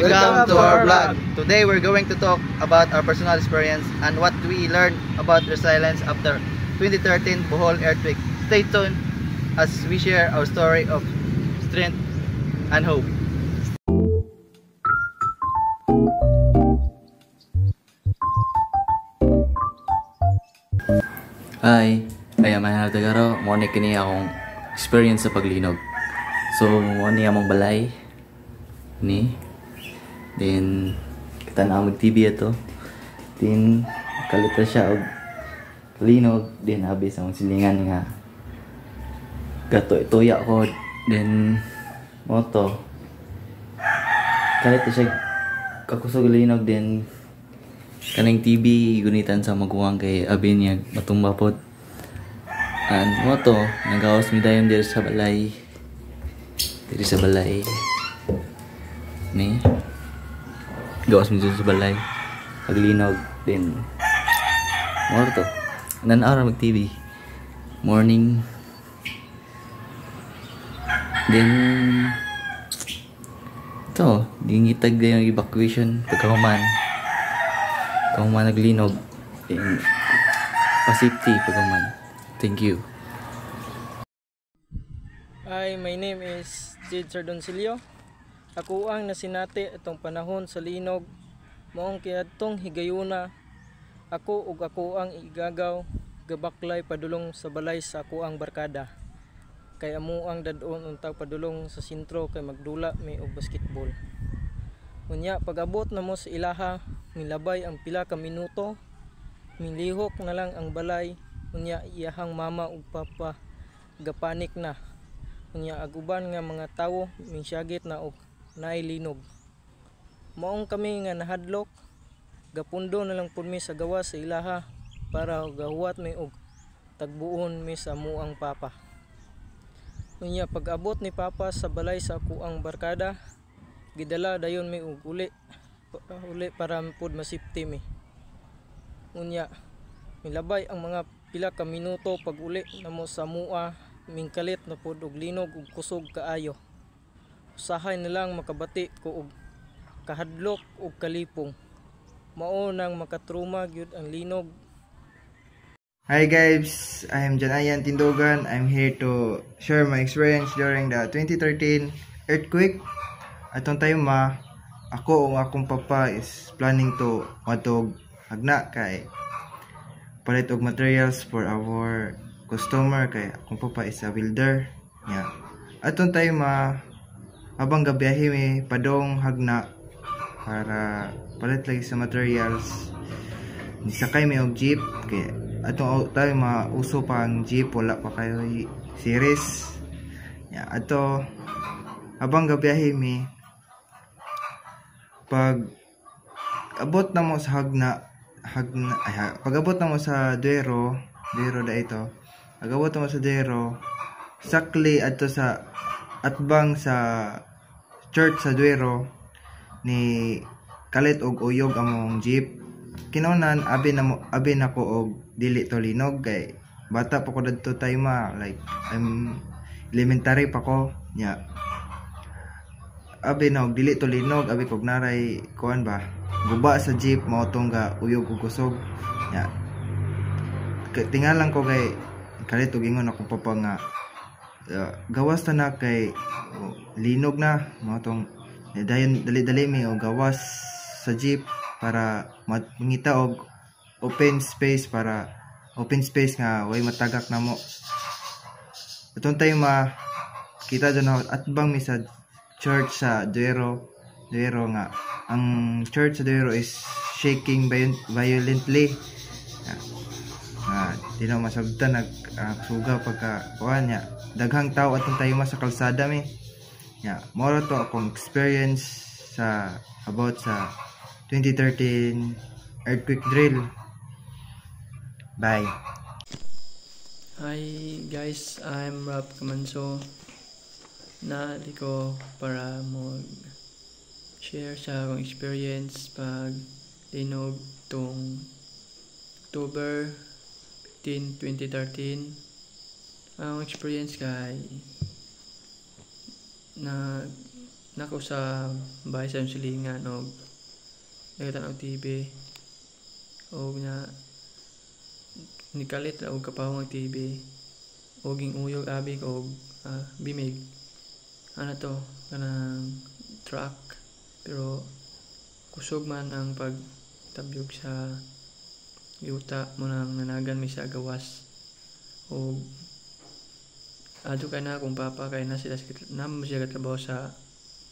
Welcome to our vlog. Today we're going to talk about our personal experience and what we learned about resilience after 2013 Bohol earthquake. Stay tuned as we share our story of strength and hope. Hi, I am Manal Tagaro. Mo ni kini akong experience sa paglinog. So, mo ni among balay ni. Then kita na mag TV ato. Then kalita siya og linog, then habis ang silingan nga gato ituya ko. Then moto kalita siya kakusog linog, then kaning TV gunitan sa maguwang kay abi niya matumba pod. And moto nagawas mi dayon diri sa balay. Ni gawas mi diri sa balay. Paglinog din. Moto nan-ara mag TV. Morning. Then to dingitag yung evacuation pagkahuman naglinog, then pa-safety pagkahuman. Thank you. Hi, my name is Jade Sardoncillo. Ako ang nasinati itong panahon sa linog. Maong kiadtong higayuna ako ug ako ang igagaw gabaklay padulong sa balay sa ako ang barkada. Kay amo ang dadon untag padulong sa sentro kay magdula may og basketball. Unya pag-abot na mo sa ilaha, milabay ang pila ka minuto, milihok na lang ang balay. Unya iyahang mama ug papa gapanik na. Unya aguban nga mga tawo minsyagit na og naay linog. Maong kami nga nahadlok, gapundo na lang pud mi sa gawas sa ilaha para gahuwat mi og tagbuon mi sa amuang papa. Unya pag-abot ni papa sa balay sa ako ang barkada, gidala dayon mi og uli para pud masipti mi. Unya milabay ang mga pila ka minuto pag uli namo sa mua, mingkalit na pud og linog ug kusog kaayo. Usahay na lang makabati ko og kahadlok ug kalipong. Mao nang makatruma gyud ang linog. Hi guys, I am Janayan Tindogan. I'm here to share my experience during the 2013 earthquake. Atong time ako o akong papa is planning to matog hagna kay palit og materials for our customer kay akong papa is a welder. Yeah. Atong time habang gabiyahe mi padong hagna para palit lagi sa materials. Nisakay mi og jeep kay atong tayo uso pa ang jeep, wala pa kayo series. Yeah, ato habang gabiyahe mi pag abot na mo sa pag abot na mo sa Duero da ito. Pag abot na mo sa Duero, sakli ato sa atbang sa church sa Duero ni kalit og uyog among jeep. Kinaunan abi na ko og dili to linog kay bata pa ko dadto time like I'm elementary pa ko nya. Abi na og dili to linog, abi kog naray kuan ba guba sa jeep mao tong ga uyog ug kusog nya. Tingalan ko kay kalit og ingon ako papa nga gawas ta na kay linog na mao tong dayon dali mi og gawas sa jeep para mangita og open space nga way matagak na mo. Atong time kita dyan atbang mi sa church sa Duero nga ang church sa Duero is shaking violently. Di na masabtan nagsuga pagka kuan nya daghang tao atong tayo sa kalsada mi. Moro to akong experience sa about sa 2013 earthquake drill. Bye. Hi guys, I'm Rob Camanso. Naali ko para share sa akong experience pag linog tong October 15, 2013. Ang experience kay nako sa bahay sa silingan og nagatan og TV og nya nikalit og kapahong ang TV og ging uyog abi og bimig ano to kanang truck pero kusog man ang pagtabyog sa yuta mo nang nanagan mi sa gawas og adto kay na akong papa kay na sila katrabaho sa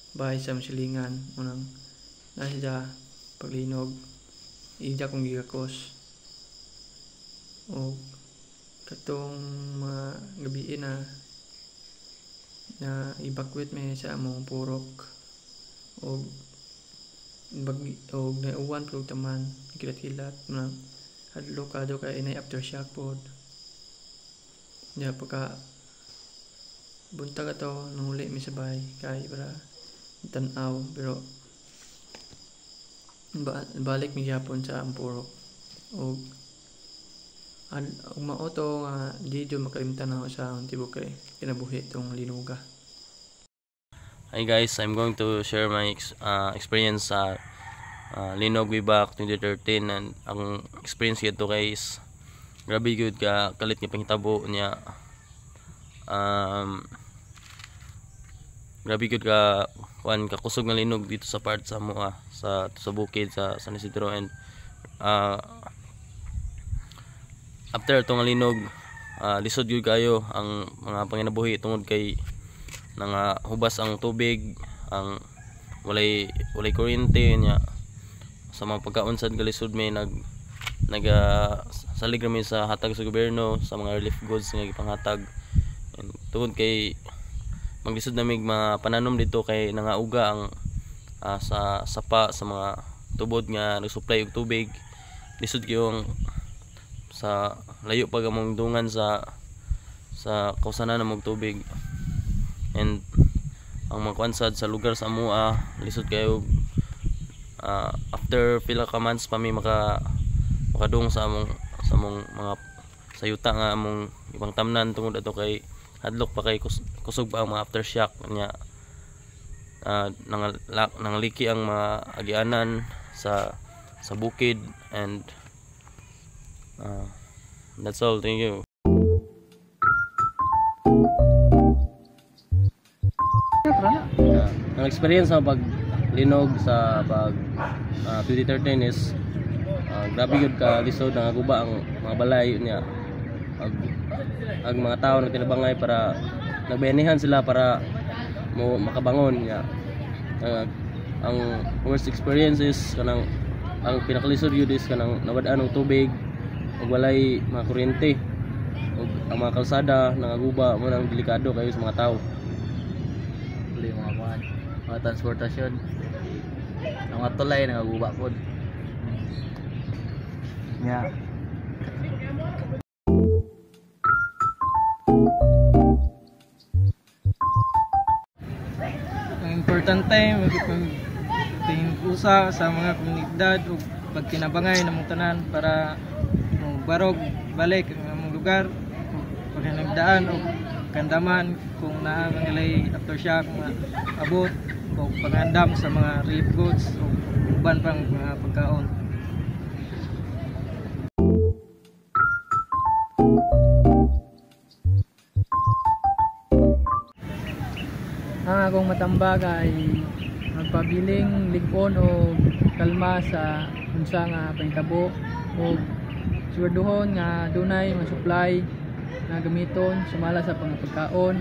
bahay sa silingan mo nang na sila paglinog ida kong gigakos o katong mga gabi na evacuate may sa among purok o nauwan pag taman kilat-kilat na hadlok kado kay inay aftershock pod ya pagka buntag ato nanguli mi sa bahay kay para tan-aw pero balik mi gyapon sa among purok og mao to nga video makalimtan ako sa tibok kay kinabuhi tong linuga. Hi guys, I'm going to share my experience sa Linog way back 2013 and ang experience ko guys grabe gyud ka kalit nga panghitabo niya. Grabe gyud ka kuan ka kusog nga linog dito sa part sa moa sa bukid sa San Isidro and after itong linog lisod gyud kayo ang mga panginabuhi tungod kay hubas ang tubig ang walay kuryente nya sa mga pagkaunsad kalisod may salig rami sa hatag sa gobyerno sa mga relief goods nga gipanghatag and tungod kay maglisod namig mga pananom dito kay nangauga ang sa sapa sa mga tubod nga nagsupply og tubig lisod gyud sa layo pag among dungan sa kausanan ng tubig and ang mga kwansad sa lugar sa amoa lisod kayo after pila ka months pa mi makadung sa among mga sayuta nga among ibang tamnan tungod ato kay hadlok pa kay kusog pa ang mga aftershock nya nangaliki ang mga agianan sa bukid and that's all. Thank you. Ang experience sa paglinog sa 2013 is grabe yun ka lisod nga guba ang mga balay niya ang mga tao na tinabangay para nagbenihan sila para makabangon niya. Ang worst experience is kanang ang pinakalisod yun is kanang nawad-an ng tubig ug walay mga kuryente ug ang mga kalsada nangaguba mo nang delikado kayo sa mga tao. Dili mga transportasyon ang mga tulay nangaguba pod. Yeah. Ang importante maging usa sa mga komunidad ug pagtinabangay ng mga tanan para barog balik ang among lugar pag nagdaan o kandaman kung naa mangalay aftershock mga abot o pangandam sa mga relief goods o uban pang mga pagkaon. Ang akong matambag ay magpabiling ligon o kalma sa unsa nga panghitabo o siguraduhon nga dunay mga supply nga gamiton sumala sa pagkaon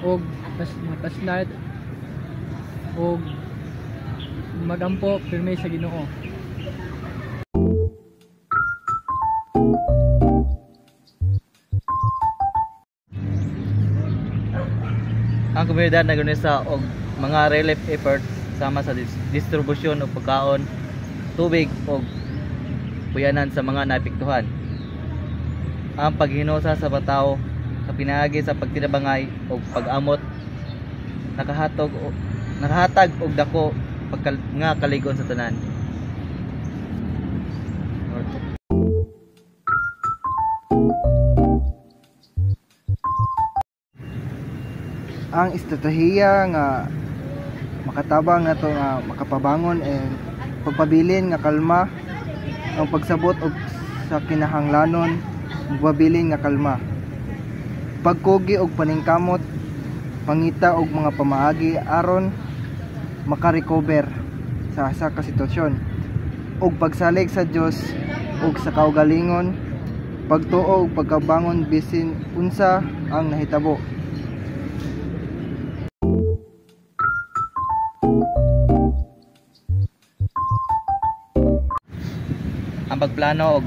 o mga flashlight o magampo pirmi sa Ginoo. Ang komunidad nagunisa og mga relief effort sama sa distribusyon og pagkaon, tubig og puyanan sa mga naapektuhan. Ang paghinusa sa bataw sa pinaagi sa pagtinabangay og pag-amot nakahatag og dako nga kaligon sa tanan. Ang estratehiya nga makatabang na to nga makapabangon and pagpabilin nga kalma ang pagsabot og sa kinahanglanon magpabilin nga kalma pagkugi og paningkamot pangita og mga pamaagi aron makarecover sa ka sitwasyon ug pagsalig sa Dios ug sa kaugalingon pagtuo ug pagkabangon bisin unsa ang nahitabo. Ang pagplano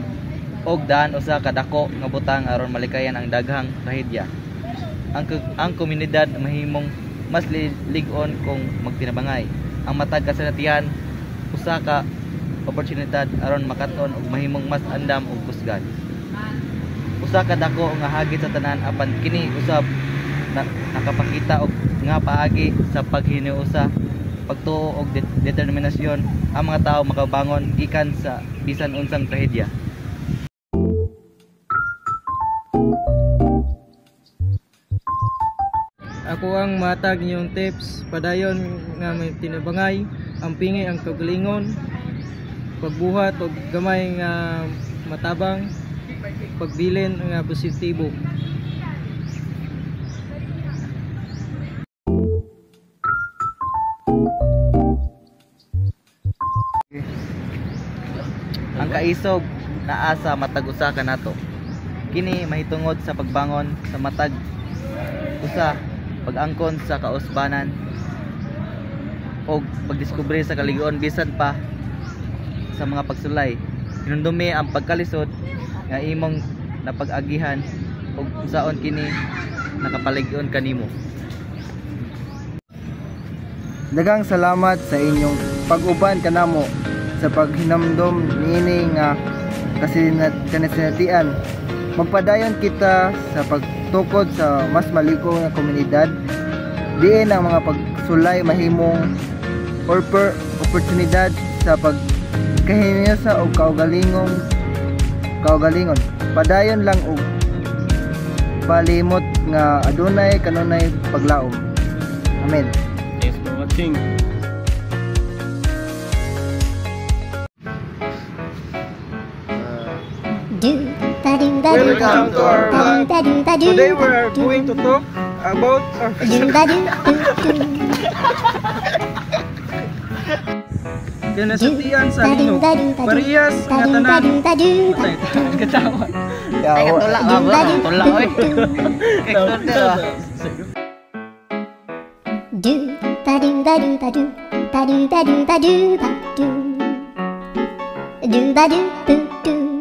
og daan usa ka dako nga butang aron malikayan ang daghang trahedya. Ang komunidad mahimong mas lig-on kung magtinabangay. Ang matag kasalatian usa ka oportunidad aron makaton og mahimong mas andam og kusgan. Usa ka dako nga hagit sa tanan apan kini usab nakapakita og nga paagi sa paghinuusa pagtuo og determinasyon ang mga tawo makabangon gikan sa bisan unsang trahedya. Ako ang matag niyong tips padayon nga may tinabangay ang pingi ang kagalingon pagbuhat og gamay nga matabang pagbilin nga positibo. Ang kaisog naa sa matag usa ka nato. Kini mahitungod sa pagbangon sa matag usa, pag-angkon sa kausbanan og pagdiskubre sa kaligon bisan pa sa mga pagsulay. Hinumdumi ang pagkalisod nga imong napag-agihan ug unsaon kini nakapalig-on kanimo. Daghang salamat sa inyong pag-uban kanamo sa paghinamdom niini nga kasinatian. Magpadayon kita sa pagtukod sa mas maliko nga komunidad diin ang mga pagsulay mahimong oportunidad sa pagkahinyosa o kaugalingon. Padayon lang og palimot nga adunay kanunay paglaom. Amen. Thanks for watching. Welcome to our vlog. Today we are going to talk about kinasatian sa linog. Parehas nga tanan. Katawa. Ay katula ba? Tula oy. Do ba do do do